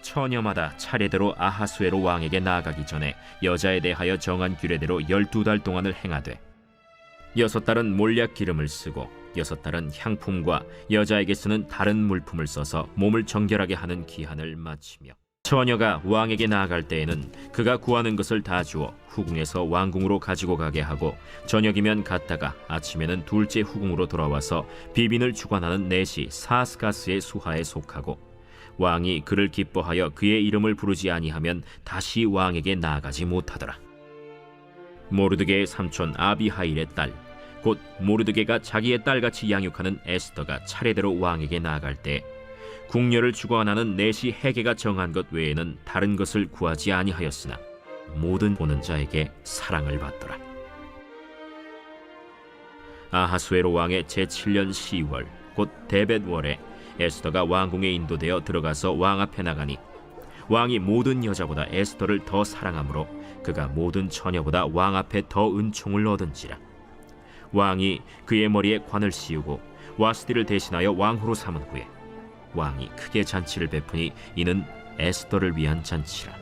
처녀마다 차례대로 아하수에로 왕에게 나아가기 전에 여자에 대하여 정한 규례대로 12달 동안을 행하되 6달은 몰약 기름을 쓰고 6달은 향품과 여자에게 쓰는 다른 물품을 써서 몸을 정결하게 하는 기한을 마치며 처녀가 왕에게 나아갈 때에는 그가 구하는 것을 다 주어 후궁에서 왕궁으로 가지고 가게 하고 저녁이면 갔다가 아침에는 둘째 후궁으로 돌아와서 비빈을 주관하는 내시 사스가스의 수하에 속하고 왕이 그를 기뻐하여 그의 이름을 부르지 아니하면 다시 왕에게 나아가지 못하더라. 모르드게의 삼촌 아비하일의 딸 곧 모르드게가 자기의 딸같이 양육하는 에스더가 차례대로 왕에게 나아갈 때 궁녀를 주관하는 내시 헤게가 정한 것 외에는 다른 것을 구하지 아니하였으나 모든 보는 자에게 사랑을 받더라. 아하수에로 왕의 제7년 10월 곧 데벳월에 에스더가 왕궁에 인도되어 들어가서 왕 앞에 나가니 왕이 모든 여자보다 에스더를 더 사랑하므로 그가 모든 처녀보다 왕 앞에 더 은총을 얻은지라. 왕이 그의 머리에 관을 씌우고 와스디를 대신하여 왕후로 삼은 후에 왕이 크게 잔치를 베푸니 이는 에스더를 위한 잔치라.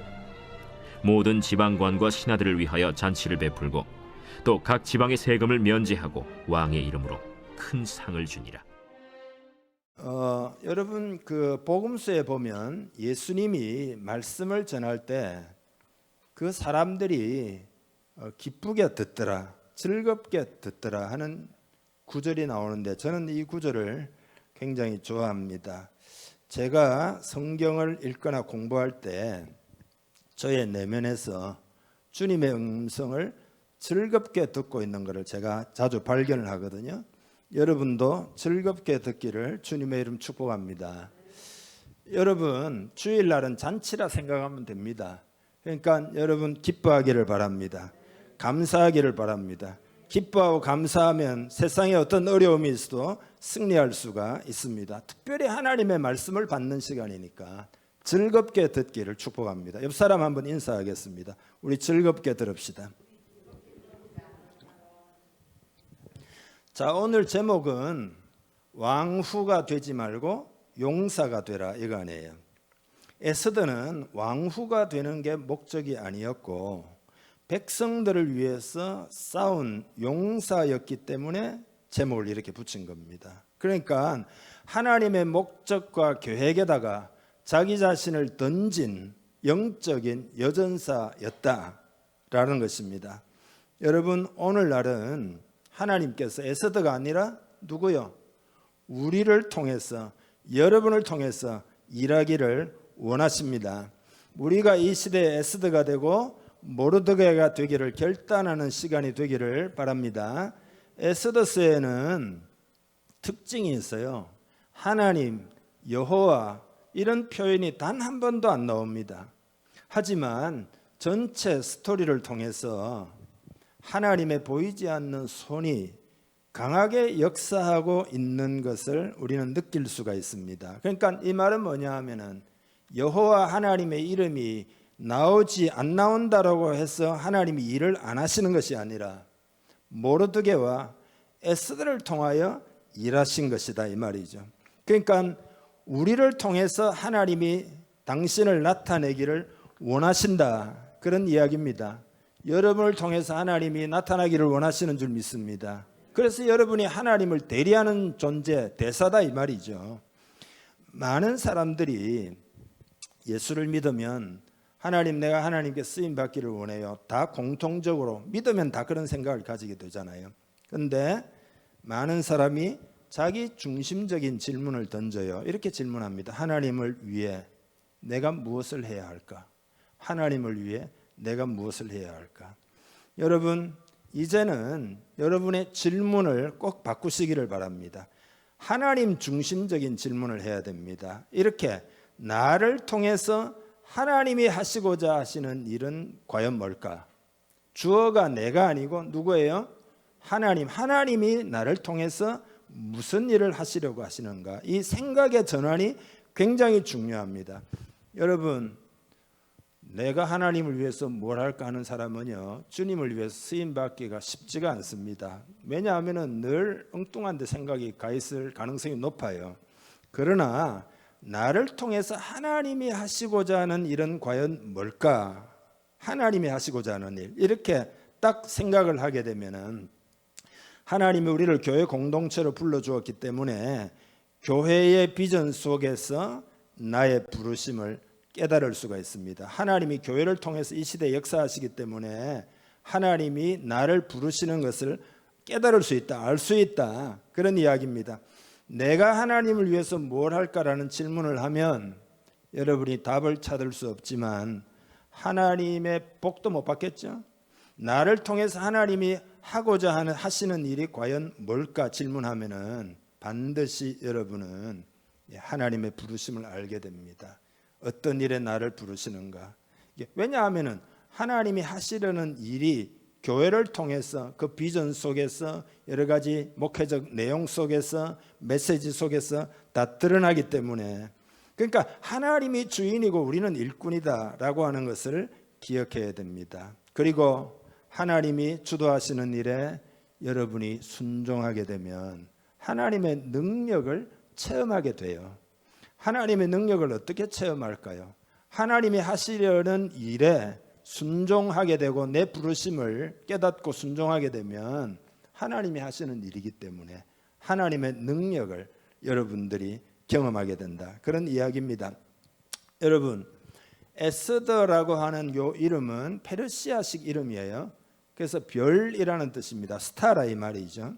모든 지방관과 신하들을 위하여 잔치를 베풀고 또 각 지방의 세금을 면제하고 왕의 이름으로 큰 상을 주니라. 여러분 그 복음서에 보면 예수님이 말씀을 전할 때 그 사람들이 기쁘게 듣더라, 즐겁게 듣더라 하는 구절이 나오는데 저는 이 구절을 굉장히 좋아합니다. 제가 성경을 읽거나 공부할 때 저의 내면에서 주님의 음성을 즐겁게 듣고 있는 것을 제가 자주 발견을 하거든요. 여러분도 즐겁게 듣기를 주님의 이름 축복합니다. 여러분 주일날은 잔치라 생각하면 됩니다. 그러니까 여러분 기뻐하기를 바랍니다. 감사하기를 바랍니다. 기뻐하고 감사하면 세상에 어떤 어려움이 있어도 승리할 수가 있습니다. 특별히 하나님의 말씀을 받는 시간이니까 즐겁게 듣기를 축복합니다. 옆 사람 한번 인사하겠습니다. 우리 즐겁게 들읍시다. 자, 오늘 제목은 왕후가 되지 말고 용사가 되라 이거 아니에요. 에스더는 왕후가 되는 게 목적이 아니었고 백성들을 위해서 싸운 용사였기 때문에 제목을 이렇게 붙인 겁니다. 그러니까 하나님의 목적과 계획에다가 자기 자신을 던진 영적인 여전사였다라는 것입니다. 여러분 오늘날은 하나님께서 에스더가 아니라 누구요? 우리를 통해서 여러분을 통해서 일하기를 원하십니다. 우리가 이 시대의 에스더가 되고 모르드게가 되기를 결단하는 시간이 되기를 바랍니다. 에스더서에는 특징이 있어요. 하나님, 여호와 이런 표현이 단 한 번도 안 나옵니다. 하지만 전체 스토리를 통해서 하나님의 보이지 않는 손이 강하게 역사하고 있는 것을 우리는 느낄 수가 있습니다. 그러니까 이 말은 뭐냐 하면은 여호와 하나님의 이름이 안 나온다라고 해서 하나님이 일을 안 하시는 것이 아니라 모르드게와 에스더를 통하여 일하신 것이다 이 말이죠. 그러니까 우리를 통해서 하나님이 당신을 나타내기를 원하신다 그런 이야기입니다. 여러분을 통해서 하나님이 나타나기를 원하시는 줄 믿습니다. 그래서 여러분이 하나님을 대리하는 존재, 대사다 이 말이죠. 많은 사람들이 예수를 믿으면 하나님 내가 하나님께 쓰임 받기를 원해요. 다 공통적으로 믿으면 다 그런 생각을 가지게 되잖아요. 그런데 많은 사람이 자기 중심적인 질문을 던져요. 이렇게 질문합니다. 하나님을 위해 내가 무엇을 해야 할까? 하나님을 위해 내가 무엇을 해야 할까? 여러분 이제는 여러분의 질문을 꼭 바꾸시기를 바랍니다. 하나님 중심적인 질문을 해야 됩니다. 이렇게 나를 통해서 하나님이 하시고자 하시는 일은 과연 뭘까? 주어가 내가 아니고 누구예요? 하나님. 하나님이 나를 통해서 무슨 일을 하시려고 하시는가? 이 생각의 전환이 굉장히 중요합니다. 여러분 내가 하나님을 위해서 뭘 할까 하는 사람은요 주님을 위해서 쓰임받기가 쉽지가 않습니다. 왜냐하면 늘 엉뚱한 데 생각이 가 있을 가능성이 높아요. 그러나 나를 통해서 하나님이 하시고자 하는 일은 과연 뭘까? 하나님이 하시고자 하는 일, 이렇게 딱 생각을 하게 되면은 하나님이 우리를 교회 공동체로 불러주었기 때문에 교회의 비전 속에서 나의 부르심을 깨달을 수가 있습니다. 하나님이 교회를 통해서 이 시대에 역사하시기 때문에 하나님이 나를 부르시는 것을 깨달을 수 있다, 알 수 있다, 그런 이야기입니다. 내가 하나님을 위해서 뭘 할까라는 질문을 하면 여러분이 답을 찾을 수 없지만 하나님의 복도 못 받겠죠. 나를 통해서 하나님이 하고자 하시는 일이 과연 뭘까 질문하면은 반드시 여러분은 하나님의 부르심을 알게 됩니다. 어떤 일에 나를 부르시는가? 왜냐하면은 하나님이 하시려는 일이 교회를 통해서 그 비전 속에서 여러 가지 목회적 내용 속에서 메시지 속에서 다 드러나기 때문에, 그러니까 하나님이 주인이고 우리는 일꾼이다라고 하는 것을 기억해야 됩니다. 그리고 하나님이 주도하시는 일에 여러분이 순종하게 되면 하나님의 능력을 체험하게 돼요. 하나님의 능력을 어떻게 체험할까요? 하나님이 하시려는 일에 순종하게 되고 내 부르심을 깨닫고 순종하게 되면 하나님이 하시는 일이기 때문에 하나님의 능력을 여러분들이 경험하게 된다, 그런 이야기입니다. 여러분, 에스더라고 하는 요 이름은 페르시아식 이름이에요. 그래서 별이라는 뜻입니다. 스타라 이 말이죠.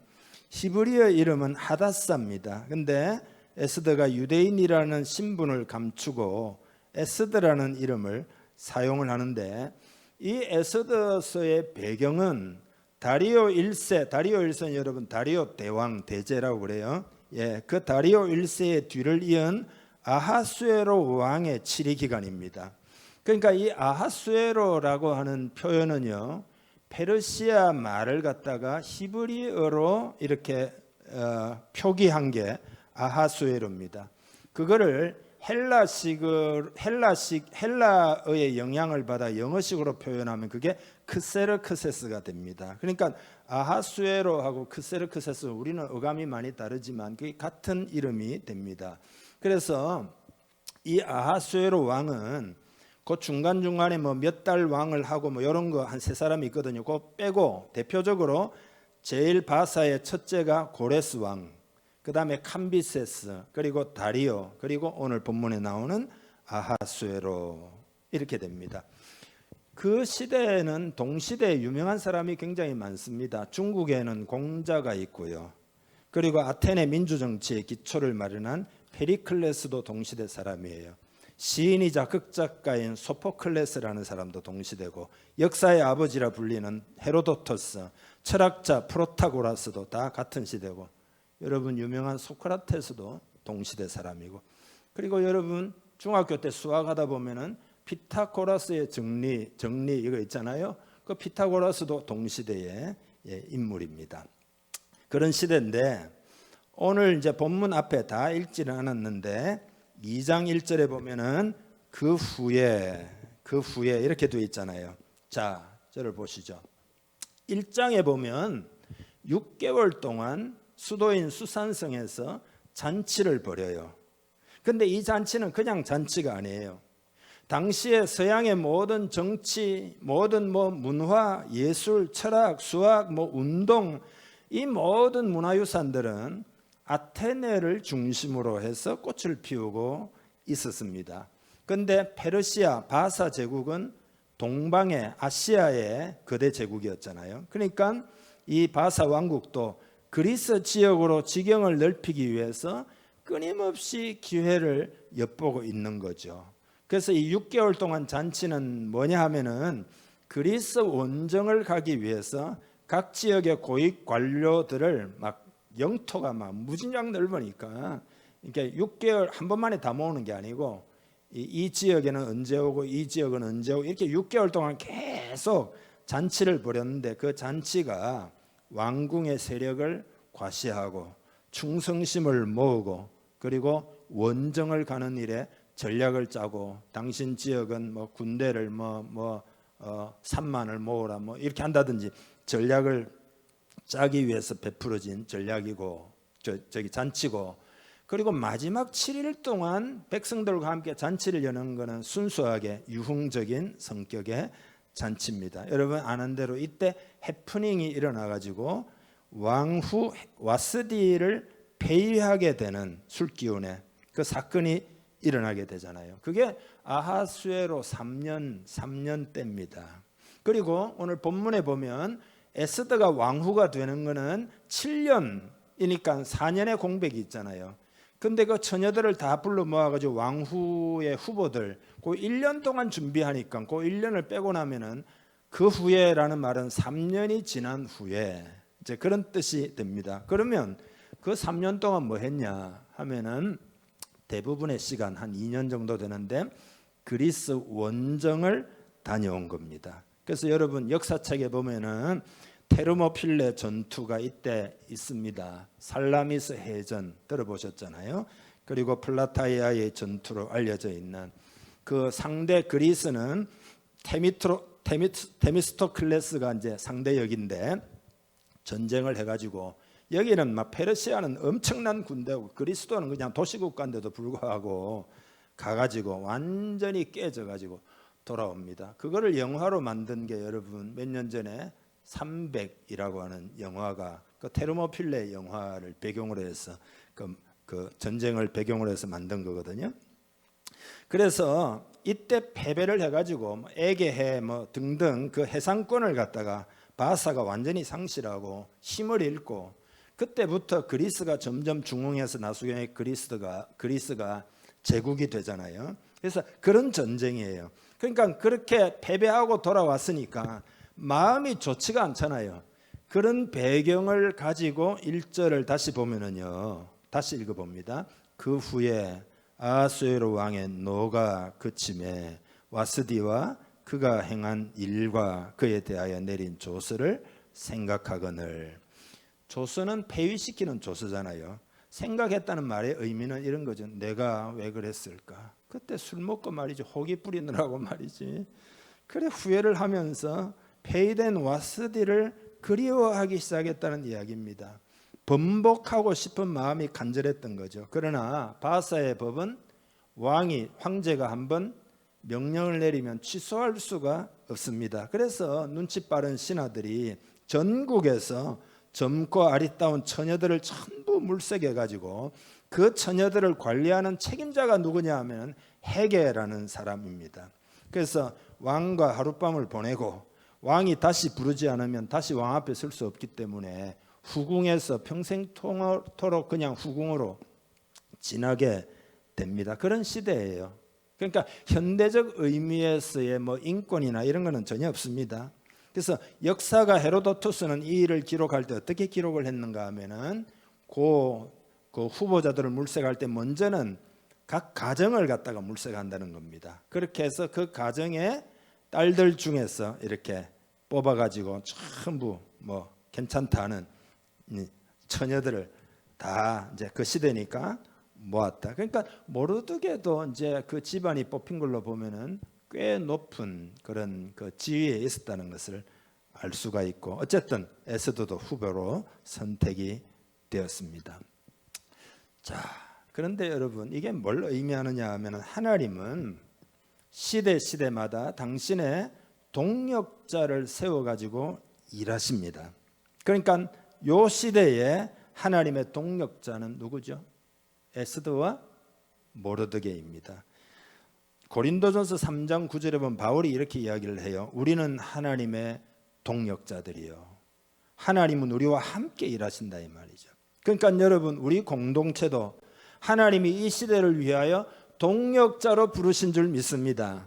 히브리어 이름은 하다사입니다. 근데 에스더가 유대인이라는 신분을 감추고 에스더라는 이름을 사용을 하는데, 이 에스더서의 배경은 다리오 1세, 다리오 1세는 여러분 다리오 대왕 대제라고 그래요. 그 다리오 1세의 뒤를 이은 아하수에로 왕의 치리 기간입니다. 그러니까 이 아하수에로라고 하는 표현은요, 페르시아 말을 갖다가 히브리어로 이렇게 표기한 게 아하수에로입니다. 그거를 헬라어의 영향을 받아 영어식으로 표현하면 그게 크세르크세스가 됩니다. 그러니까 아하수에로하고 크세르크세스, 우리는 어감이 많이 다르지만 그게 같은 이름이 됩니다. 그래서 이 아하수에로 왕은 그 중간중간에 뭐 몇 달 왕을 하고 뭐 이런 거 한 세 사람이 있거든요. 그거 빼고 대표적으로 제일 바사의 첫째가 고레스 왕, 그 다음에 캄비세스, 그리고 다리오, 그리고 오늘 본문에 나오는 아하수에로, 이렇게 됩니다. 그 시대에는 동시대에 유명한 사람이 굉장히 많습니다. 중국에는 공자가 있고요. 그리고 아테네 민주정치의 기초를 마련한 페리클레스도 동시대 사람이에요. 시인이자 극작가인 소포클레스라는 사람도 동시대고, 역사의 아버지라 불리는 헤로도토스, 철학자 프로타고라스도 다 같은 시대고, 여러분 유명한 소크라테스도 동시대 사람이고, 그리고 여러분 중학교 때 수학하다 보면은 피타고라스의 정리 이거 있잖아요. 그 피타고라스도 동시대의 인물입니다. 그런 시대인데, 오늘 이제 본문 앞에 다 읽지는 않았는데 2장 1절에 보면은 그 후에 이렇게 되어 있잖아요. 자, 저를 보시죠. 1장에 보면 6개월 동안 수도인 수산성에서 잔치를 벌여요. 근데 이 잔치는 그냥 잔치가 아니에요. 당시에 서양의 모든 정치, 모든 뭐 문화, 예술, 철학, 수학, 뭐 운동, 이 모든 문화유산들은 아테네를 중심으로 해서 꽃을 피우고 있었습니다. 그런데 페르시아 바사 제국은 동방의 아시아의 거대 제국이었잖아요. 그러니까 이 바사 왕국도 그리스 지역으로 지경을 넓히기 위해서 끊임없이 기회를 엿보고 있는 거죠. 그래서 이 6개월 동안 잔치는 뭐냐 하면은 그리스 원정을 가기 위해서 각 지역의 고위 관료들을 막 영토가 막 무진장 넓으니까, 그러니까 6개월 한 번만에 다 모으는 게 아니고 이 지역에는 언제 오고 이 지역은 언제 오고 이렇게 6개월 동안 계속 잔치를 벌였는데, 그 잔치가 왕궁의 세력을 과시하고 충성심을 모으고 그리고 원정을 가는 일에 전략을 짜고, 당신 지역은 뭐 군대를 3만을 모으라 뭐 이렇게 한다든지 전략을 짜기 위해서 베풀어진 전략이고 저기 잔치고, 그리고 마지막 7일 동안 백성들과 함께 잔치를 여는 것은 순수하게 유흥적인 성격의 잔치입니다. 여러분 아는 대로 이때 해프닝이 일어나가지고 왕후 와스디를 폐위하게 되는 술기운에 그 사건이 일어나게 되잖아요. 그게 아하수에로 3년 때입니다. 그리고 오늘 본문에 보면 에스더가 왕후가 되는 것은 7년이니까 4년의 공백이 있잖아요. 근데 그 처녀들을 다 불러 모아가지고 왕후의 후보들 그 1년 동안 준비하니까 그 1년을 빼고 나면은 그 후에라는 말은 3년이 지난 후에 이제 그런 뜻이 됩니다. 그러면 그 3년 동안 뭐 했냐 하면은 대부분의 시간 한 2년 정도 되는데 그리스 원정을 다녀온 겁니다. 그래서 여러분 역사책에 보면은 테르모필레 전투가 이때 있습니다. 살라미스 해전 들어보셨잖아요. 그리고 플라타이아의 전투로 알려져 있는 그 상대 그리스는 테미스토클레스가 이제 상대역인데 전쟁을 해가지고 여기는 막 페르시아는 엄청난 군대고 그리스도는 그냥 도시국가인데도 불구하고 가가지고 완전히 깨져가지고 돌아옵니다. 그거를 영화로 만든 게 여러분 몇 년 전에 300이라고 하는 영화가 그 테르모필레 영화를 배경으로 해서 그 전쟁을 배경으로 해서 만든 거거든요. 그래서 이때 패배를 해가지고 에게해 뭐 등등 그 해상권을 갖다가 바사가 완전히 상실하고 힘을 잃고 그때부터 그리스가 점점 중흥해서 나중에 그리스가 제국이 되잖아요. 그래서 그런 전쟁이에요. 그러니까 그렇게 패배하고 돌아왔으니까 마음이 좋지가 않잖아요. 그런 배경을 가지고 1절을 다시 보면은요. 다시 읽어봅니다. 그 후에 아하수에로 왕의 노가 그침에 와스디와 그가 행한 일과 그에 대하여 내린 조서를 생각하거늘. 조서는 폐위시키는 조서잖아요. 생각했다는 말의 의미는 이런 거죠. 내가 왜 그랬을까? 그때 술 먹고 말이지 호기 뿌리느라고 말이지. 그래 후회를 하면서 폐위된 와스디를 그리워하기 시작했다는 이야기입니다. 번복하고 싶은 마음이 간절했던 거죠. 그러나 바사의 법은 황제가 한번 명령을 내리면 취소할 수가 없습니다. 그래서 눈치 빠른 신하들이 전국에서 젊고 아리따운 처녀들을 전부 물색해 가지고 그 처녀들을 관리하는 책임자가 누구냐 하면 헤게라는 사람입니다. 그래서 왕과 하룻밤을 보내고 왕이 다시 부르지 않으면 다시 왕 앞에 설 수 없기 때문에 후궁에서 평생토록 그냥 후궁으로 지나게 됩니다. 그런 시대예요. 그러니까 현대적 의미에서의 뭐 인권이나 이런 거는 전혀 없습니다. 그래서 역사가 헤로도투스는 이 일을 기록할 때 어떻게 기록을 했는가 하면은 그 후보자들을 물색할 때 먼저는 각 가정을 갖다가 물색한다는 겁니다. 그렇게 해서 그 가정의 딸들 중에서 이렇게 뽑아가지고 전부 뭐 괜찮다는 처녀들을 다 이제 그 시대니까 모았다. 그러니까 모르드게도 이제 그 집안이 뽑힌 걸로 보면은 꽤 높은 그런 그 지위에 있었다는 것을 알 수가 있고 어쨌든 에스더도 후보로 선택이 되었습니다. 자, 그런데 여러분 이게 뭘 의미하느냐 하면은 하나님은 시대마다 당신의 동력자를 세워가지고 일하십니다. 그러니까 요 시대에 하나님의 동력자는 누구죠? 에스더와 모르드게입니다. 고린도전서 3장 9절에 보면 바울이 이렇게 이야기를 해요. 우리는 하나님의 동력자들이요. 하나님은 우리와 함께 일하신다 이 말이죠. 그러니까 여러분 우리 공동체도 하나님이 이 시대를 위하여 동력자로 부르신 줄 믿습니다.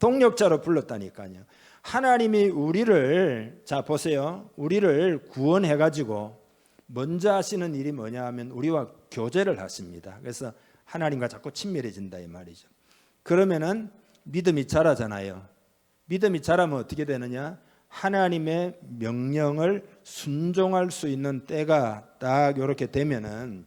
동력자로 불렀다니까요. 하나님이 우리를 자 보세요. 우리를 구원해 가지고 먼저 하시는 일이 뭐냐 하면 우리와 교제를 하십니다. 그래서 하나님과 자꾸 친밀해진다 이 말이죠. 그러면은 믿음이 자라잖아요. 믿음이 자라면 어떻게 되느냐? 하나님의 명령을 순종할 수 있는 때가 딱 이렇게 되면은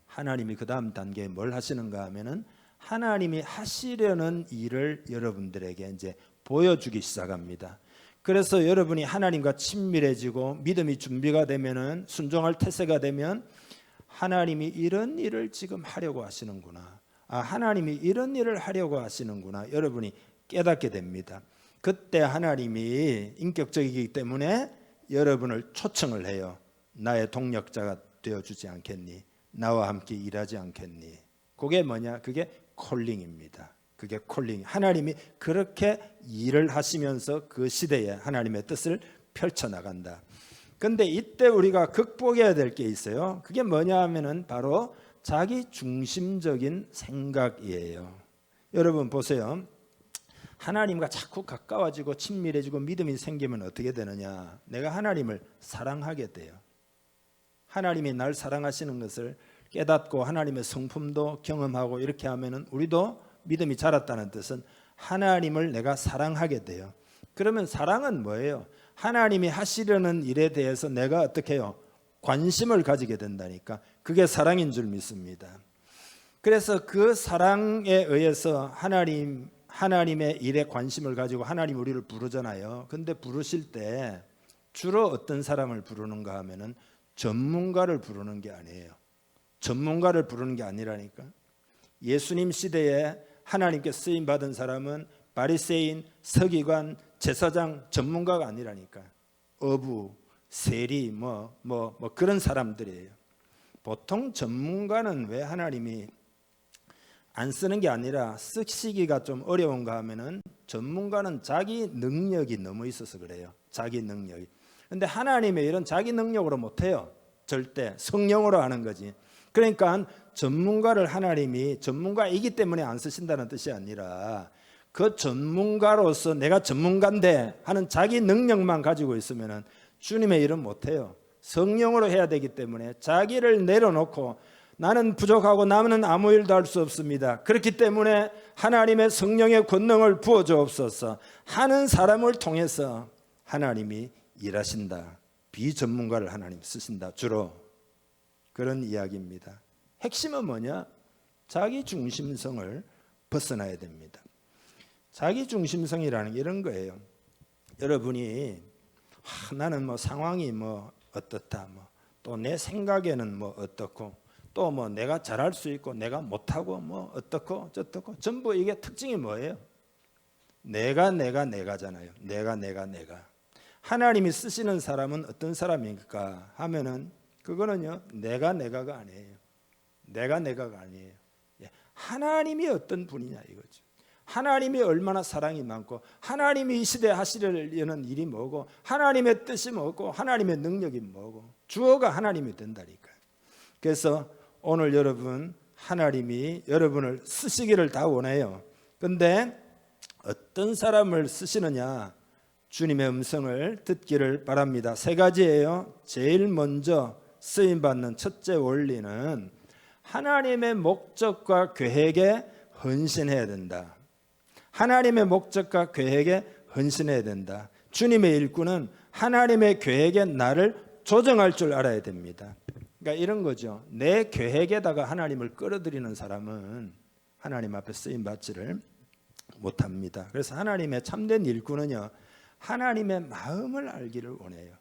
하나님이 그 다음 단계에 뭘 하시는가 하면은 하나님이 하시려는 일을 여러분들에게 이제 보여주기 시작합니다. 그래서 여러분이 하나님과 친밀해지고 믿음이 준비가 되면은 순종할 태세가 되면 하나님이 이런 일을 지금 하려고 하시는구나. 하나님이 이런 일을 하려고 하시는구나. 여러분이 깨닫게 됩니다. 그때 하나님이 인격적이기 때문에 여러분을 초청을 해요. 나의 동력자가 되어주지 않겠니? 나와 함께 일하지 않겠니? 그게 뭐냐? 그게 콜링입니다. 그게 콜링. 하나님이 그렇게 일을 하시면서 그 시대에 하나님의 뜻을 펼쳐나간다. 근데 이때 우리가 극복해야 될 게 있어요. 그게 뭐냐 하면은 바로 자기 중심적인 생각이에요. 여러분 보세요. 하나님과 자꾸 가까워지고 친밀해지고 믿음이 생기면 어떻게 되느냐? 내가 하나님을 사랑하게 돼요. 하나님이 날 사랑하시는 것을 깨닫고 하나님의 성품도 경험하고 이렇게 하면은 우리도 믿음이 자랐다는 뜻은 하나님을 내가 사랑하게 돼요. 그러면 사랑은 뭐예요? 하나님이 하시려는 일에 대해서 내가 어떻게 해요? 관심을 가지게 된다니까. 그게 사랑인 줄 믿습니다. 그래서 그 사랑에 의해서 하나님의 일에 관심을 가지고 하나님 우리를 부르잖아요. 근데 부르실 때 주로 어떤 사람을 부르는가 하면은 전문가를 부르는 게 아니에요. 전문가를 부르는 게 아니라니까. 예수님 시대에 하나님께 쓰임 받은 사람은 바리새인, 서기관, 제사장 전문가가 아니라니까. 어부, 세리 뭐 그런 사람들이에요. 보통 전문가는 왜 하나님이 안 쓰는 게 아니라 쓰시기가 좀 어려운가 하면은 전문가는 자기 능력이 너무 있어서 그래요. 자기 능력이. 근데 하나님의 일은 자기 능력으로 못 해요. 절대 성령으로 하는 거지. 그러니까 전문가를 하나님이 전문가이기 때문에 안 쓰신다는 뜻이 아니라 그 전문가로서 내가 전문가인데 하는 자기 능력만 가지고 있으면은 주님의 일은 못 해요. 성령으로 해야 되기 때문에 자기를 내려놓고 나는 부족하고 나는 아무 일도 할 수 없습니다. 그렇기 때문에 하나님의 성령의 권능을 부어 주옵소서 하는 사람을 통해서 하나님이 일하신다. 비전문가를 하나님 쓰신다. 주로 그런 이야기입니다. 핵심은 뭐냐? 자기 중심성을 벗어나야 됩니다. 자기 중심성이라는 게 이런 거예요. 여러분이 나는 뭐 상황이 뭐 어떻다, 또 내 생각에는 뭐 어떻고, 또 뭐 내가 잘할 수 있고 내가 못하고 뭐 어떻고 저떻고, 전부 이게 특징이 뭐예요? 내가잖아요. 내가. 하나님이 쓰시는 사람은 어떤 사람입니까? 하면은 그거는요 내가가 아니에요. 내가가 아니에요. 하나님이 어떤 분이냐 이거죠. 하나님이 얼마나 사랑이 많고 하나님이 이 시대에 하시려는 일이 뭐고 하나님의 뜻이 뭐고 하나님의 능력이 뭐고 주어가 하나님이 된다니까요. 그래서 오늘 여러분 하나님이 여러분을 쓰시기를 다 원해요. 근데 어떤 사람을 쓰시느냐? 주님의 음성을 듣기를 바랍니다. 세 가지예요. 제일 먼저 쓰임받는 첫째 원리는 하나님의 목적과 계획에 헌신해야 된다. 하나님의 목적과 계획에 헌신해야 된다. 주님의 일꾼은 하나님의 계획에 나를 조정할 줄 알아야 됩니다. 그러니까 이런 거죠. 내 계획에다가 하나님을 끌어들이는 사람은 하나님 앞에 쓰임받지를 못합니다. 그래서 하나님의 참된 일꾼은요 하나님의 마음을 알기를 원해요.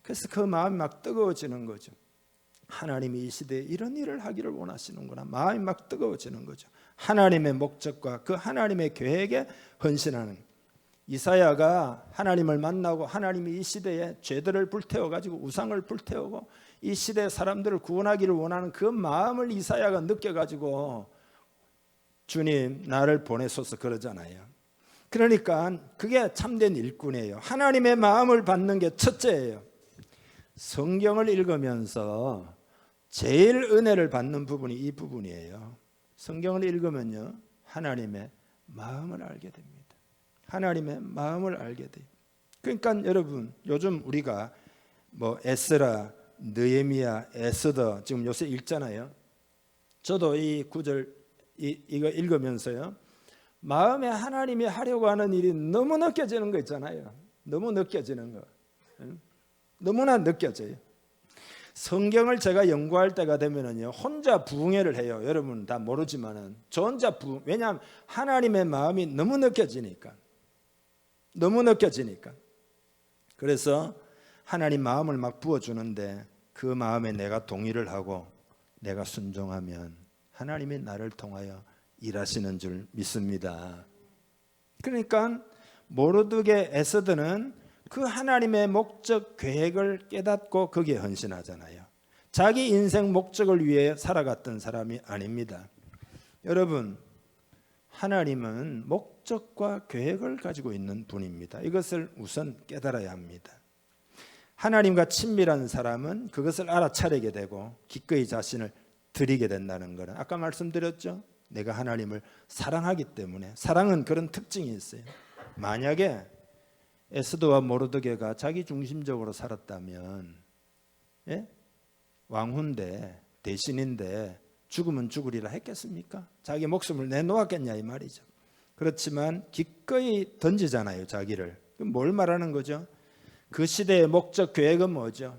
그래서 그 마음이 막 뜨거워지는 거죠. 하나님이 이 시대에 이런 일을 하기를 원하시는구나. 마음이 막 뜨거워지는 거죠. 하나님의 목적과 그 하나님의 계획에 헌신하는. 이사야가 하나님을 만나고 하나님이 이 시대에 죄들을 불태워가지고 우상을 불태우고 이 시대 사람들을 구원하기를 원하는 그 마음을 이사야가 느껴가지고 주님 나를 보내소서 그러잖아요. 그러니까 그게 참된 일꾼이에요. 하나님의 마음을 받는 게 첫째예요. 성경을 읽으면서 제일 은혜를 받는 부분이 이 부분이에요. 성경을 읽으면요 하나님의 마음을 알게 됩니다. 하나님의 마음을 알게 돼요. 그러니까 여러분 요즘 우리가 뭐 에스라, 느헤미야, 에스더 지금 요새 읽잖아요. 저도 이 구절 이거 읽으면서요 마음에 하나님이 하려고 하는 일이 너무 느껴지는 거 있잖아요. 너무 느껴지는 거. 너무나 느껴져요. 성경을 제가 연구할 때가 되면은요 혼자 부흥회를 해요. 여러분 다 모르지만은 저 혼자 왜냐하면 하나님의 마음이 너무 느껴지니까. 그래서 하나님 마음을 막 부어주는데 그 마음에 내가 동의를 하고 내가 순종하면 하나님이 나를 통하여 일하시는 줄 믿습니다. 그러니까 모르드게 에스더는 그 하나님의 목적 계획을 깨닫고 거기에 헌신하잖아요. 자기 인생 목적을 위해 살아갔던 사람이 아닙니다. 여러분, 하나님은 목적과 계획을 가지고 있는 분입니다. 이것을 우선 깨달아야 합니다. 하나님과 친밀한 사람은 그것을 알아차리게 되고 기꺼이 자신을 드리게 된다는 것은 아까 말씀드렸죠. 내가 하나님을 사랑하기 때문에. 사랑은 그런 특징이 있어요. 만약에 에스더와 모르드게가 자기 중심적으로 살았다면, 예? 왕후인데 대신인데 죽으면 죽으리라 했겠습니까? 자기 목숨을 내놓았겠냐 이 말이죠. 그렇지만 기꺼이 던지잖아요, 자기를. 그럼 뭘 말하는 거죠? 그 시대의 목적 계획은 뭐죠?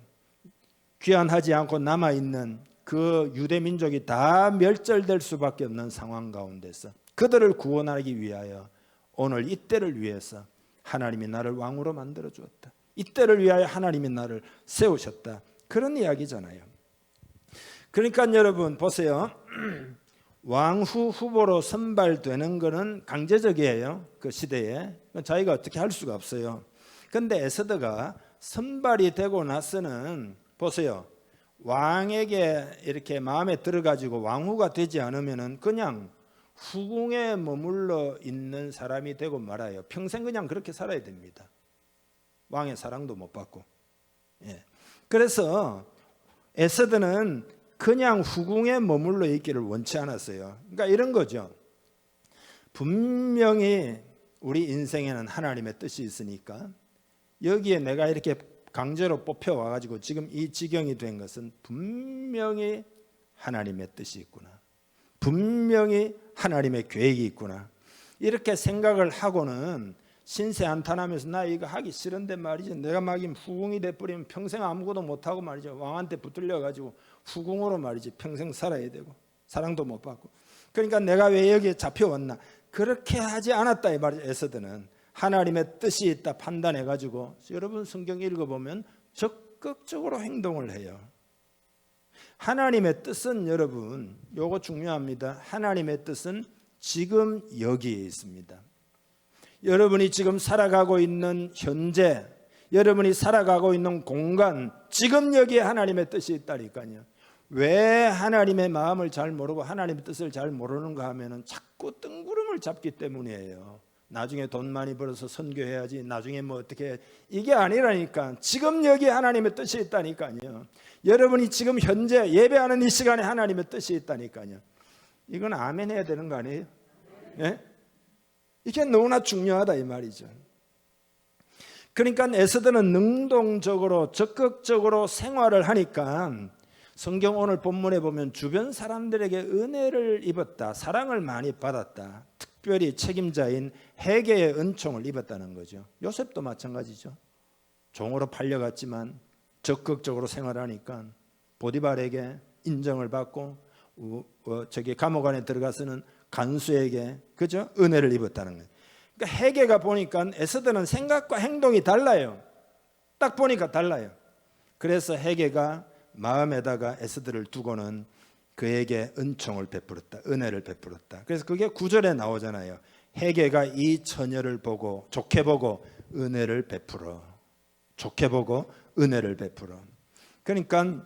귀환하지 않고 남아있는 그 유대 민족이 다 멸절될 수밖에 없는 상황 가운데서 그들을 구원하기 위하여 오늘 이때를 위해서 하나님이 나를 왕으로 만들어 주었다. 이때를 위하여 하나님이 나를 세우셨다. 그런 이야기잖아요. 그러니까 여러분 보세요. 왕후 후보로 선발되는 것은 강제적이에요. 그 시대에. 자기가 어떻게 할 수가 없어요. 그런데 에스더가 선발이 되고 나서는 보세요. 왕에게 이렇게 마음에 들어가지고 왕후가 되지 않으면은 그냥 후궁에 머물러 있는 사람이 되고 말아요. 평생 그냥 그렇게 살아야 됩니다. 왕의 사랑도 못 받고. 예. 그래서 에스더는 그냥 후궁에 머물러 있기를 원치 않았어요. 그러니까 이런 거죠. 분명히 우리 인생에는 하나님의 뜻이 있으니까 여기에 내가 이렇게 강제로 뽑혀와 가지고 지금 이 지경이 된 것은 분명히 하나님의 뜻이 있구나. 분명히 하나님의 계획이 있구나. 이렇게 생각을 하고는 신세 한탄하면서 나 이거 하기 싫은데 말이죠. 내가 막 후궁이 돼버리면 평생 아무것도 못하고 말이죠. 왕한테 붙들려 가지고 후궁으로 말이지 평생 살아야 되고 사랑도 못 받고. 그러니까 내가 왜 여기에 잡혀왔나. 그렇게 하지 않았다 이 말이죠. 에스더는 하나님의 뜻이 있다 판단해 가지고 여러분 성경 읽어보면 적극적으로 행동을 해요. 하나님의 뜻은 여러분 요거 중요합니다. 하나님의 뜻은 지금 여기에 있습니다. 여러분이 지금 살아가고 있는 현재, 여러분이 살아가고 있는 공간, 지금 여기에 하나님의 뜻이 있다니까요. 왜 하나님의 마음을 잘 모르고 하나님의 뜻을 잘 모르는가 하면은 자꾸 뜬구름을 잡기 때문이에요. 나중에 돈 많이 벌어서 선교해야지, 나중에 뭐 어떻게 해. 이게 아니라니까. 지금 여기에 하나님의 뜻이 있다니까요. 여러분이 지금 현재 예배하는 이 시간에 하나님의 뜻이 있다니까요. 이건 아멘 해야 되는 거 아니에요? 예? 이게 너무나 중요하다 이 말이죠. 그러니까 에스더는 능동적으로 적극적으로 생활을 하니까 성경 오늘 본문에 보면 주변 사람들에게 은혜를 입었다, 사랑을 많이 받았다, 특별히 책임자인 헤게의 은총을 입었다는 거죠. 요셉도 마찬가지죠. 종으로 팔려갔지만 적극적으로 생활하니까 보디발에게 인정을 받고 저기 감옥 안에 들어가서는 간수에게 그죠? 은혜를 입었다는 거예요. 그러니까 헤게가 보니까 에스더는 생각과 행동이 달라요. 딱 보니까 달라요. 그래서 헤게가 마음에다가 에스더를 두고는 그에게 은총을 베풀었다. 은혜를 베풀었다. 그래서 그게 9절에 나오잖아요. 헤게가 이 처녀를 보고 좋게 보고 은혜를 베풀어. 좋게 보고 은혜를 베풀어. 그러니까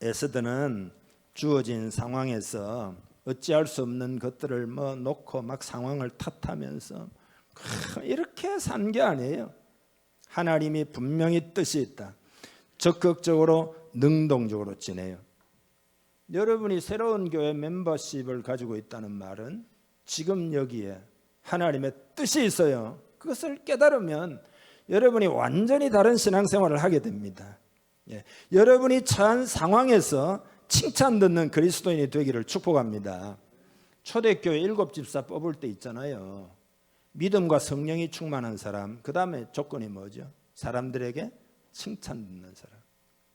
에스더는 주어진 상황에서 어찌할 수 없는 것들을 뭐 놓고 막 상황을 탓하면서 이렇게 산 게 아니에요. 하나님이 분명히 뜻이 있다. 적극적으로 능동적으로 지내요. 여러분이 새로운 교회 멤버십을 가지고 있다는 말은 지금 여기에 하나님의 뜻이 있어요. 그것을 깨달으면 여러분이 완전히 다른 신앙생활을 하게 됩니다. 예. 여러분이 처한 상황에서 칭찬 듣는 그리스도인이 되기를 축복합니다. 초대교회 7집사 뽑을 때 있잖아요. 믿음과 성령이 충만한 사람, 그 다음에 조건이 뭐죠? 사람들에게 칭찬 듣는 사람.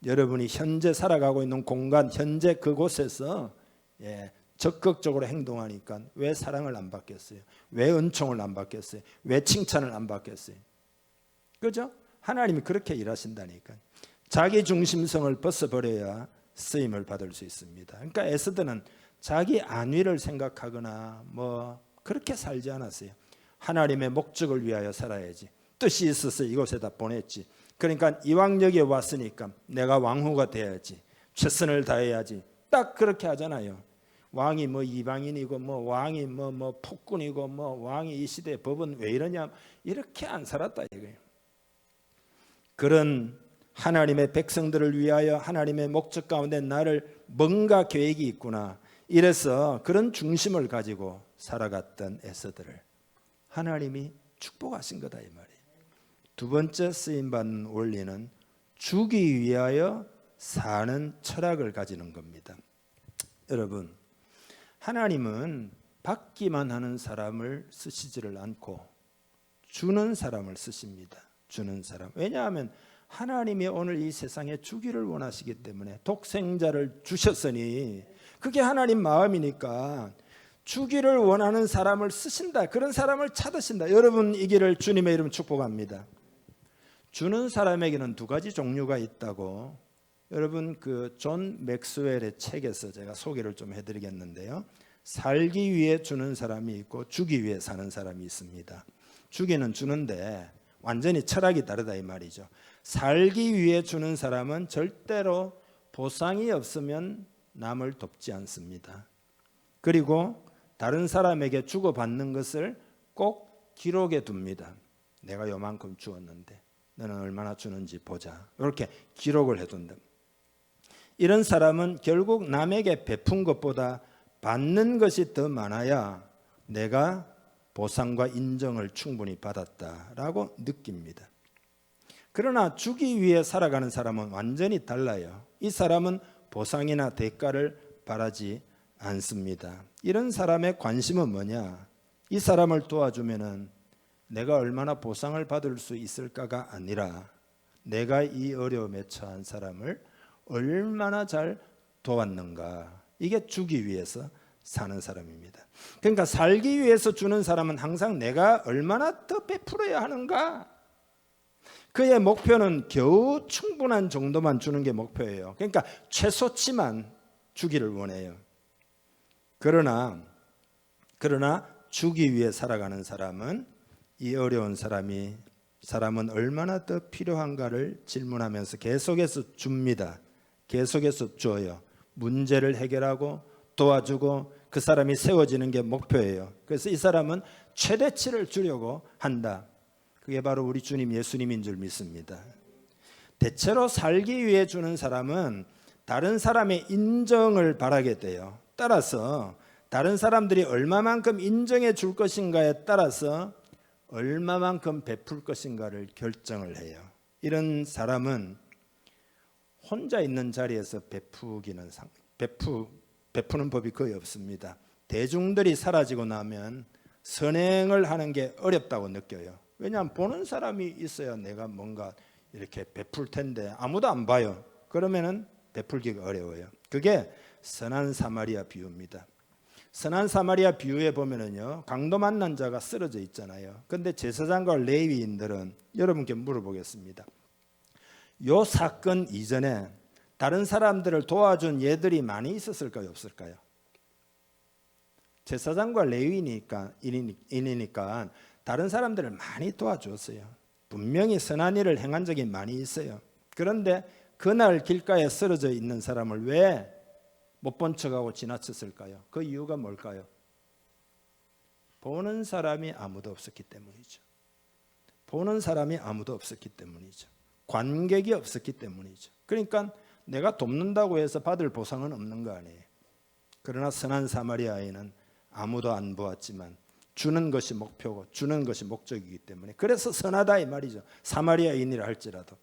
여러분이 현재 살아가고 있는 공간, 현재 그곳에서 적극적으로 행동하니까 왜 사랑을 안 받겠어요? 왜 은총을 안 받겠어요? 왜 칭찬을 안 받겠어요? 그죠? 하나님이 그렇게 일하신다니까. 자기 중심성을 벗어버려야 쓰임을 받을 수 있습니다. 그러니까 에스더는 자기 안위를 생각하거나 뭐 그렇게 살지 않았어요. 하나님의 목적을 위하여 살아야지. 뜻이 있어서 이곳에다 보냈지. 그러니까 이왕역에 왔으니까 내가 왕후가 돼야지. 최선을 다해야지. 딱 그렇게 하잖아요. 왕이 뭐 이방인이고 뭐 왕이 뭐 폭군이고 뭐 왕이 이 시대의 법은 왜 이러냐, 이렇게 안 살았다 이거예요. 그런 하나님의 백성들을 위하여 하나님의 목적 가운데 나를 뭔가 계획이 있구나, 이래서 그런 중심을 가지고 살아갔던 에스더를 하나님이 축복하신 거다 이 말이에요. 두 번째 쓰임받는 원리는 주기 위하여 사는 철학을 가지는 겁니다. 여러분, 하나님은 받기만 하는 사람을 쓰시지를 않고 주는 사람을 쓰십니다. 주는 사람. 왜냐하면 하나님이 오늘 이 세상에 주기를 원하시기 때문에 독생자를 주셨으니 그게 하나님 마음이니까 주기를 원하는 사람을 쓰신다. 그런 사람을 찾으신다. 여러분, 이 길을 주님의 이름 축복합니다. 주는 사람에게는 두 가지 종류가 있다고 여러분 그 존 맥스웰의 책에서 제가 소개를 좀 해드리겠는데요. 살기 위해 주는 사람이 있고 주기 위해 사는 사람이 있습니다. 주기는 주는데 완전히 철학이 다르다 이 말이죠. 살기 위해 주는 사람은 절대로 보상이 없으면 남을 돕지 않습니다. 그리고 다른 사람에게 주고받는 것을 꼭 기록해 둡니다. 내가 요만큼 주었는데 너는 얼마나 주는지 보자. 이렇게 기록을 해둔다. 이런 사람은 결국 남에게 베푼 것보다 받는 것이 더 많아야 내가 보상과 인정을 충분히 받았다라고 느낍니다. 그러나 주기 위해 살아가는 사람은 완전히 달라요. 이 사람은 보상이나 대가를 바라지 않습니다. 이런 사람의 관심은 뭐냐? 이 사람을 도와주면은 내가 얼마나 보상을 받을 수 있을까가 아니라 내가 이 어려움에 처한 사람을 얼마나 잘 도왔는가. 이게 주기 위해서 사는 사람입니다. 그러니까 살기 위해서 주는 사람은 항상 내가 얼마나 더 베풀어야 하는가. 그의 목표는 겨우 충분한 정도만 주는 게 목표예요. 그러니까 최소치만 주기를 원해요. 그러나 주기 위해 살아가는 사람은 이 어려운 사람은 얼마나 더 필요한가를 질문하면서 계속해서 줍니다. 계속해서 줘요. 문제를 해결하고 도와주고 그 사람이 세워지는 게 목표예요. 그래서 이 사람은 최대치를 주려고 한다. 그게 바로 우리 주님 예수님인 줄 믿습니다. 대체로 살기 위해 주는 사람은 다른 사람의 인정을 바라게 돼요. 따라서 다른 사람들이 얼마만큼 인정해 줄 것인가에 따라서 얼마만큼 베풀 것인가를 결정을 해요. 이런 사람은 혼자 있는 자리에서 베푸는 법이 거의 없습니다. 대중들이 사라지고 나면 선행을 하는 게 어렵다고 느껴요. 왜냐하면 보는 사람이 있어야 내가 뭔가 이렇게 베풀 텐데 아무도 안 봐요. 그러면은 베풀기가 어려워요. 그게 선한 사마리아 비유입니다. 선한 사마리아 비유에 보면은요, 강도 만난 자가 쓰러져 있잖아요. 근데 제사장과 레위인들은 여러분께 물어보겠습니다. 요 사건 이전에 다른 사람들을 도와준 예들이 많이 있었을까요, 없을까요? 제사장과 레위니까 인이니까 다른 사람들을 많이 도와줬어요. 분명히 선한 일을 행한 적이 많이 있어요. 그런데 그날 길가에 쓰러져 있는 사람을 왜 못 본 척하고 지나쳤을까요? 그 이유가 뭘까요? 보는 사람이 아무도 없었기 때문이죠. 보는 사람이 아무도 없었기 때문이죠. 관객이 없었기 때문이죠. 그러니까 내가 돕는다고 해서 받을 보상은 없는 거 아니에요. 그러나 선한 사마리아인은 아무도 안 보았지만 주는 것이 목표고 주는 것이 목적이기 때문에 그래서 선하다 이 말이죠. 사마리아인이라 할지라도.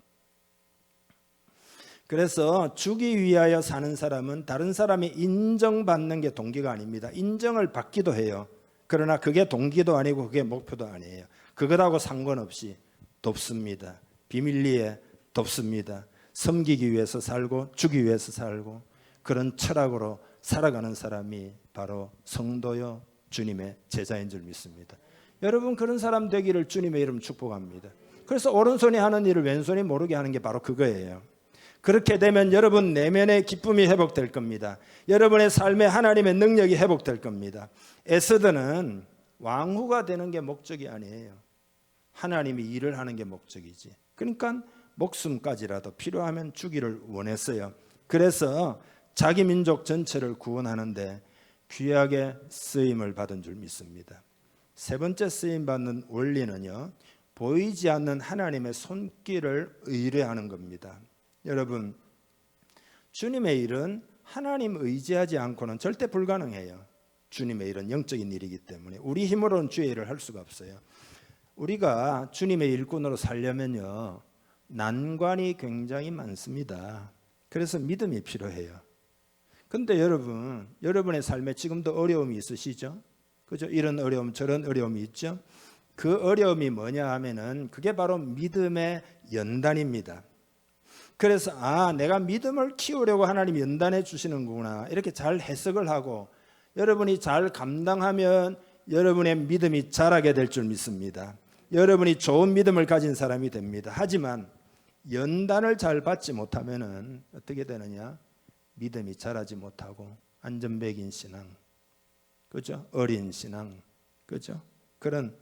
그래서 주기 위하여 사는 사람은 다른 사람이 인정받는 게 동기가 아닙니다. 인정을 받기도 해요. 그러나 그게 동기도 아니고 그게 목표도 아니에요. 그것하고 상관없이 돕습니다. 비밀리에 돕습니다. 섬기기 위해서 살고 주기 위해서 살고 그런 철학으로 살아가는 사람이 바로 성도요 주님의 제자인 줄 믿습니다. 여러분 그런 사람 되기를 주님의 이름 축복합니다. 그래서 오른손이 하는 일을 왼손이 모르게 하는 게 바로 그거예요. 그렇게 되면 여러분 내면의 기쁨이 회복될 겁니다. 여러분의 삶에 하나님의 능력이 회복될 겁니다. 에스더는 왕후가 되는 게 목적이 아니에요. 하나님이 일을 하는 게 목적이지. 그러니까 목숨까지라도 필요하면 주기를 원했어요. 그래서 자기 민족 전체를 구원하는데 귀하게 쓰임을 받은 줄 믿습니다. 세 번째 쓰임 받는 원리는요, 보이지 않는 하나님의 손길을 의뢰하는 겁니다. 여러분, 주님의 일은 하나님 의지하지 않고는 절대 불가능해요. 주님의 일은 영적인 일이기 때문에 우리 힘으로는 주의 일을 할 수가 없어요. 우리가 주님의 일꾼으로 살려면요, 난관이 굉장히 많습니다. 그래서 믿음이 필요해요. 근데 여러분, 여러분의 삶에 지금도 어려움이 있으시죠? 그죠? 이런 어려움 저런 어려움이 있죠? 그 어려움이 뭐냐 하면은 그게 바로 믿음의 연단입니다. 그래서 내가 믿음을 키우려고 하나님이 연단해 주시는구나, 이렇게 잘 해석을 하고 여러분이 잘 감당하면 여러분의 믿음이 자라게 될 줄 믿습니다. 여러분이 좋은 믿음을 가진 사람이 됩니다. 하지만 연단을 잘 받지 못하면은 어떻게 되느냐? 믿음이 자라지 못하고 안전뱅인 신앙, 그죠? 어린 신앙, 그죠? 그런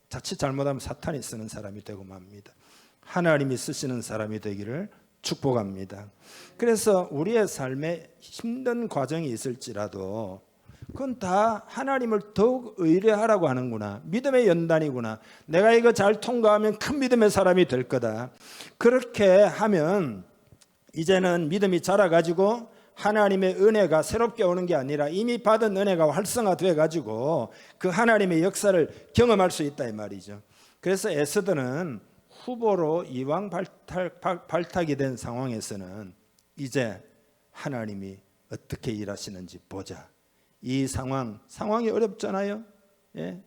자칫 잘못하면 사탄이 쓰는 사람이 되고 맙니다. 하나님이 쓰시는 사람이 되기를 축복합니다. 그래서 우리의 삶에 힘든 과정이 있을지라도 그건 다 하나님을 더욱 의뢰하라고 하는구나, 믿음의 연단이구나, 내가 이거 잘 통과하면 큰 믿음의 사람이 될 거다. 그렇게 하면 이제는 믿음이 자라가지고 하나님의 은혜가 새롭게 오는 게 아니라 이미 받은 은혜가 활성화돼 가지고 그 하나님의 역사를 경험할 수 있다 이 말이죠. 그래서 에스더는 후보로 이왕 발탁이 된 상황에서는 이제 하나님이 어떻게 일하시는지 보자. 이 상황이 어렵잖아요. 예?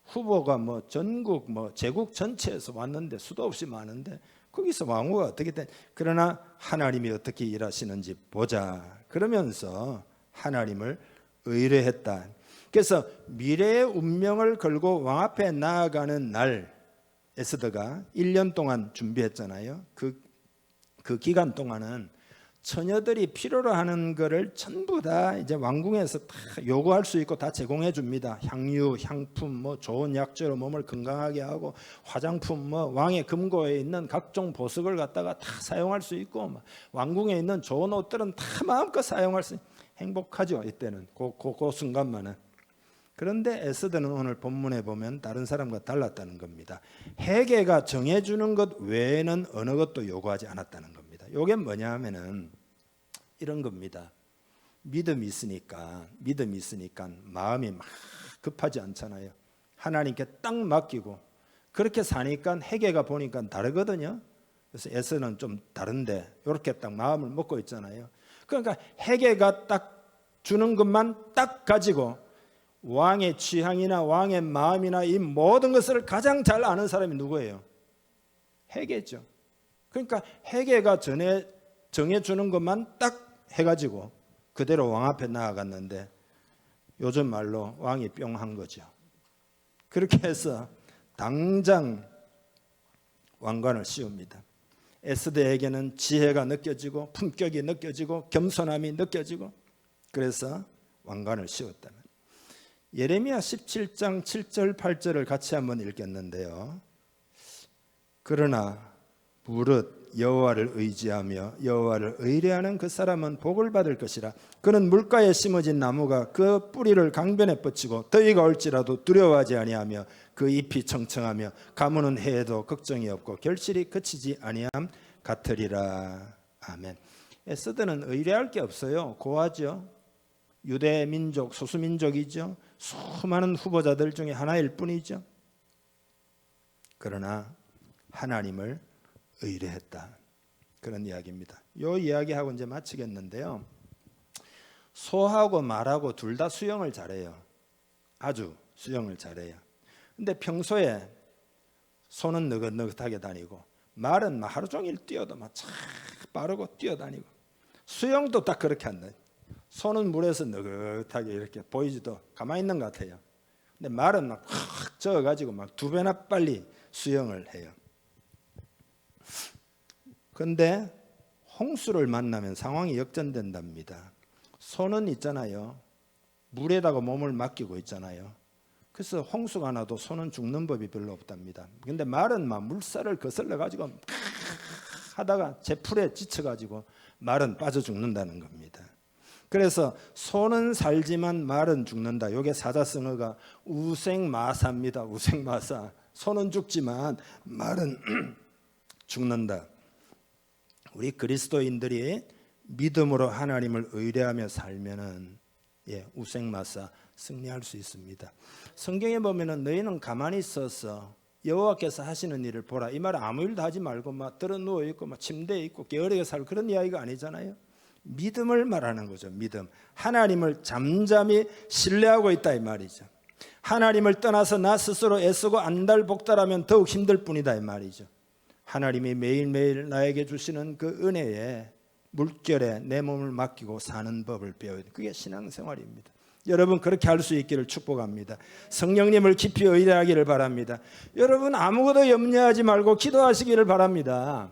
후보가 전국 제국 전체에서 왔는데 수도 없이 많은데 거기서 왕후가 어떻게 된? 그러나 하나님이 어떻게 일하시는지 보자. 그러면서 하나님을 의뢰했다. 그래서 미래의 운명을 걸고 왕 앞에 나아가는 날, 에스더가 1년 동안 준비했잖아요. 그 기간 동안은 처녀들이 필요로 하는 거를 전부 다 이제 왕궁에서 다 요구할 수 있고 다 제공해 줍니다. 향유, 향품, 좋은 약재로 몸을 건강하게 하고, 화장품, 왕의 금고에 있는 각종 보석을 갖다가 다 사용할 수 있고, 왕궁에 있는 좋은 옷들은 다 마음껏 사용할 수, 행복하죠 이때는 그 순간만은. 그런데 에스더는 오늘 본문에 보면 다른 사람과 달랐다는 겁니다. 헤게가 정해주는 것 외에는 어느 것도 요구하지 않았다는 겁니다. 이게 뭐냐 하면은 이런 겁니다. 믿음이 있으니까 마음이 막 급하지 않잖아요. 하나님께 딱 맡기고 그렇게 사니까 헤게가 보니까 다르거든요. 그래서 에스더는 좀 다른데 이렇게 딱 마음을 먹고 있잖아요. 그러니까 헤게가 딱 주는 것만 딱 가지고 왕의 취향이나 왕의 마음이나 이 모든 것을 가장 잘 아는 사람이 누구예요? 헤게죠. 그러니까 헤게가 정해주는 것만 딱 해가지고 그대로 왕 앞에 나아갔는데 요즘 말로 왕이 뿅한 거죠. 그렇게 해서 당장 왕관을 씌웁니다. 에스더에게는 지혜가 느껴지고 품격이 느껴지고 겸손함이 느껴지고 그래서 왕관을 씌웠다는. 예레미야 17장 7절 8절을 같이 한번 읽겠는데요. 그러나 무릇 여호와를 의지하며 여호와를 의뢰하는 그 사람은 복을 받을 것이라. 그는 물가에 심어진 나무가 그 뿌리를 강변에 뻗치고 더위가 올지라도 두려워하지 아니하며 그 잎이 청청하며 가무는 해에도 걱정이 없고 결실이 그치지 아니함 같으리라. 아멘. 에스더는 의뢰할 게 없어요. 고하죠. 유대 민족, 소수민족이죠. 수많은 후보자들 중에 하나일 뿐이죠. 그러나 하나님을 의뢰했다. 그런 이야기입니다. 이 이야기하고 이제 마치겠는데요. 소하고 말하고 둘 다 수영을 잘해요. 아주 수영을 잘해요. 근데 평소에 소는 느긋느긋하게 다니고 말은 막 하루 종일 뛰어도 막 참 빠르고 뛰어다니고 수영도 딱 그렇게 한다. 소는 물에서 느긋하게 이렇게 보이지도 가만히 있는 것 같아요. 근데 말은 막 확 저어가지고 막 2배나 빨리 수영을 해요. 그런데 홍수를 만나면 상황이 역전된답니다. 소는 있잖아요. 물에다가 몸을 맡기고 있잖아요. 그래서 홍수가 나도 소는 죽는 법이 별로 없답니다. 근데 말은 막 물살을 거슬러 가지고 하다가 제풀에 지쳐 가지고 말은 빠져 죽는다는 겁니다. 그래서 소는 살지만 말은 죽는다. 이게 사자성어가 우생마사입니다. 우생마사. 소는 죽지만 말은 죽는다. 우리 그리스도인들이 믿음으로 하나님을 의뢰하며 살면은 우생마사 승리할 수 있습니다. 성경에 보면은 너희는 가만히 있어서 여호와께서 하시는 일을 보라. 이 말은 아무 일도 하지 말고 막 들어 누워 있고 막 침대에 있고 게으르게 살 그런 이야기가 아니잖아요. 믿음을 말하는 거죠. 믿음. 하나님을 잠잠히 신뢰하고 있다 이 말이죠. 하나님을 떠나서 나 스스로 애쓰고 안달복달하면 더욱 힘들 뿐이다 이 말이죠. 하나님이 매일매일 나에게 주시는 그 은혜에 물결에 내 몸을 맡기고 사는 법을 배워야 돼. 그게 신앙생활입니다. 여러분 그렇게 할 수 있기를 축복합니다. 성령님을 깊이 의뢰하기를 바랍니다. 여러분 아무것도 염려하지 말고 기도하시기를 바랍니다.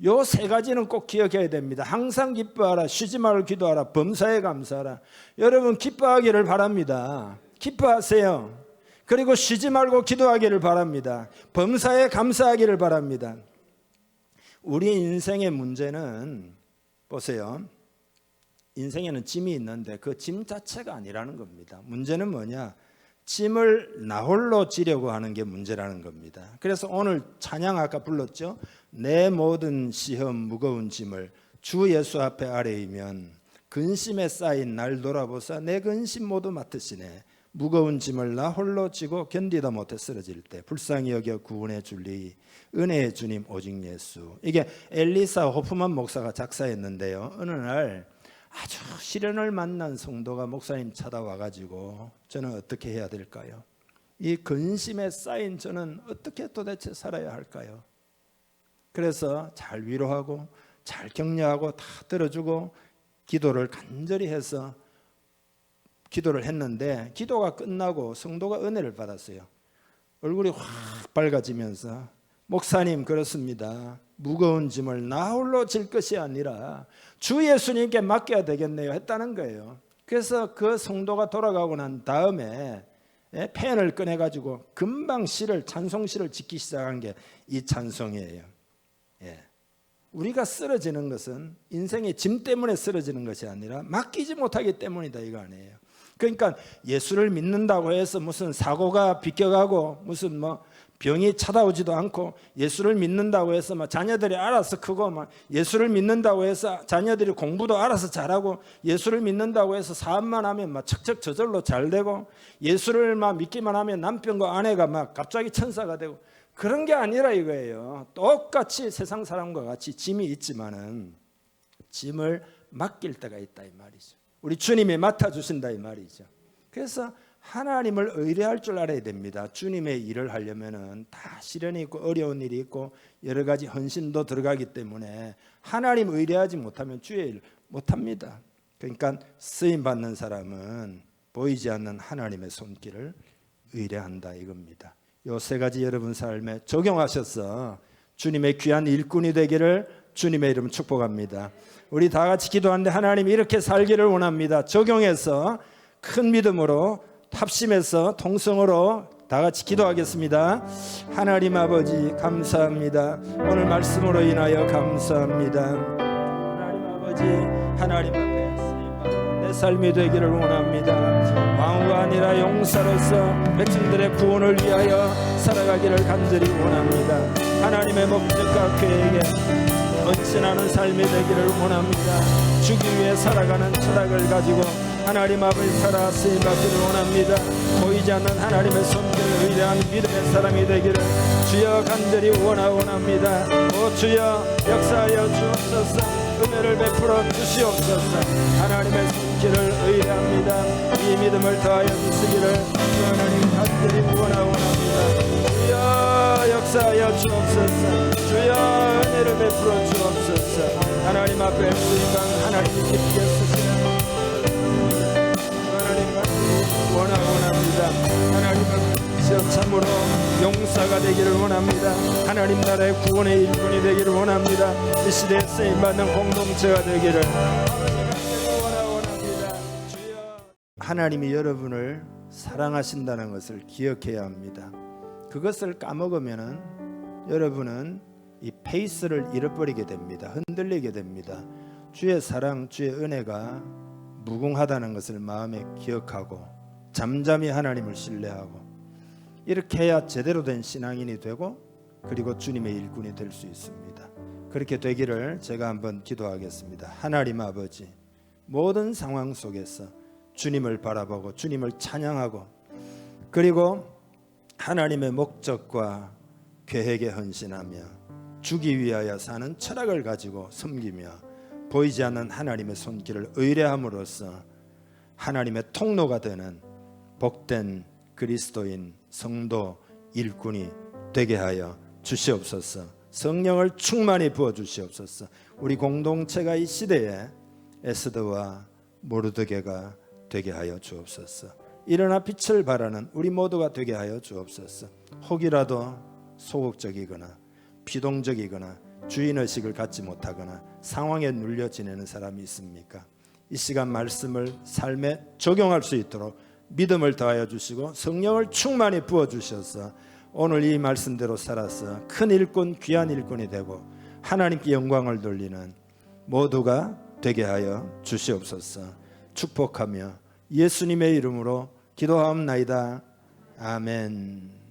요 세 가지는 꼭 기억해야 됩니다. 항상 기뻐하라, 쉬지 말고 기도하라, 범사에 감사하라. 여러분 기뻐하기를 바랍니다. 기뻐하세요. 그리고 쉬지 말고 기도하기를 바랍니다. 범사에 감사하기를 바랍니다. 우리 인생의 문제는 보세요. 인생에는 짐이 있는데 그 짐 자체가 아니라는 겁니다. 문제는 뭐냐? 짐을 나 홀로 지려고 하는 게 문제라는 겁니다. 그래서 오늘 찬양 아까 불렀죠. 내 모든 시험 무거운 짐을 주 예수 앞에 아뢰이면 근심에 쌓인 날 돌아보사 내 근심 모두 맡으시네. 무거운 짐을 나 홀로 지고 견디다 못해 쓰러질 때 불쌍히 여겨 구원해 줄리 은혜의 주님 오직 예수. 이게 엘리사 호프만 목사가 작사했는데요. 어느 날 아주 시련을 만난 성도가 목사님 찾아와가지고 저는 어떻게 해야 될까요? 이 근심에 쌓인 저는 어떻게 도대체 살아야 할까요? 그래서 잘 위로하고 잘 격려하고 다 들어주고 기도를 간절히 해서 기도를 했는데 기도가 끝나고 성도가 은혜를 받았어요. 얼굴이 확 밝아지면서 목사님 그렇습니다. 무거운 짐을 나 홀로 질 것이 아니라 주 예수님께 맡겨야 되겠네요 했다는 거예요. 그래서 그 성도가 돌아가고 난 다음에 펜을 꺼내가지고 금방 찬송시를 짓기 시작한 게 이 찬송이에요. 우리가 쓰러지는 것은 인생의 짐 때문에 쓰러지는 것이 아니라 맡기지 못하기 때문이다 이거 아니에요. 그러니까 예수를 믿는다고 해서 무슨 사고가 비껴가고 무슨 병이 찾아오지도 않고 예수를 믿는다고 해서 자녀들이 알아서 크고 예수를 믿는다고 해서 자녀들이 공부도 알아서 잘하고 예수를 믿는다고 해서 사업만 하면 척척 저절로 잘 되고 예수를 믿기만 하면 남편과 아내가 갑자기 천사가 되고 그런 게 아니라 이거예요. 똑같이 세상 사람과 같이 짐이 있지만은 짐을 맡길 때가 있다 이 말이죠. 우리 주님이 맡아주신다 이 말이죠. 그래서 하나님을 의뢰할 줄 알아야 됩니다. 주님의 일을 하려면은 다 시련이 있고 어려운 일이 있고 여러 가지 헌신도 들어가기 때문에 하나님 의뢰하지 못하면 주의 일 못합니다. 그러니까 쓰임 받는 사람은 보이지 않는 하나님의 손길을 의뢰한다 이겁니다. 요 세 가지 여러분 삶에 적용하셔서 주님의 귀한 일꾼이 되기를 주님의 이름 축복합니다. 우리 다 같이 기도하는데 하나님 이렇게 살기를 원합니다. 적용해서 큰 믿음으로 합심해서 통성으로 다 같이 기도하겠습니다. 하나님 아버지 감사합니다. 오늘 말씀으로 인하여 감사합니다. 하나님 아버지 하나님 앞에 내 삶이 되기를 원합니다. 왕후가 아니라 용사로서 백성들의 구원을 위하여 살아가기를 간절히 원합니다. 하나님의 목적과 계획에 헌신하는 삶이 되기를 원합니다. 주기 위해 살아가는 철학을 가지고 하나님 앞에 살아 쓰임받기를 원합니다. 보이지 않는 하나님의 손길을 의뢰한 믿음의 사람이 되기를 주여 간절히 원합니다. 오 주여 역사하여 주옵소서. 은혜를 베풀어 주시옵소서. 하나님의 손길을 의뢰합니다. 이 믿음을 더하여 주시기를 주 하나님 간절히 원합니다. 주여 역사하여 주옵소서. 주여 은혜를 베풀어 주옵소서. 하나님 앞에 쓰임받는 하나님이 깊게 쓰시는 원합니다. 하나님 앞에 참으로 용사가 되기를 원합니다. 원합니다. 하나님 나라의 구원의 일꾼이 되기를 원합니다. 이 시대에 쓰임받는 공동체가 되기를 원합니다. 주여. 하나님이 여러분을 사랑하신다는 것을 기억해야 합니다. 그것을 까먹으면 여러분은 이 페이스를 잃어버리게 됩니다. 흔들리게 됩니다. 주의 사랑, 주의 은혜가 무궁하다는 것을 마음에 기억하고 잠잠히 하나님을 신뢰하고 이렇게 해야 제대로 된 신앙인이 되고 그리고 주님의 일꾼이 될 수 있습니다. 그렇게 되기를 제가 한번 기도하겠습니다. 하나님 아버지, 모든 상황 속에서 주님을 바라보고 주님을 찬양하고 그리고 하나님의 목적과 계획에 헌신하며 주기 위하여 사는 철학을 가지고 섬기며 보이지 않는 하나님의 손길을 의뢰함으로써 하나님의 통로가 되는 복된 그리스도인 성도 일꾼이 되게 하여 주시옵소서. 성령을 충만히 부어 주시옵소서. 우리 공동체가 이 시대에 에스더와 모르드게가 되게 하여 주옵소서. 일어나 빛을 발하는 우리 모두가 되게 하여 주옵소서. 혹이라도 소극적이거나 비동적이거나 주인의식을 갖지 못하거나 상황에 눌려 지내는 사람이 있습니까? 이 시간 말씀을 삶에 적용할 수 있도록 믿음을 더하여 주시고 성령을 충만히 부어주셔서 오늘 이 말씀대로 살아서 큰 일꾼, 귀한 일꾼이 되고 하나님께 영광을 돌리는 모두가 되게 하여 주시옵소서. 축복하며 예수님의 이름으로 기도하옵나이다. 아멘.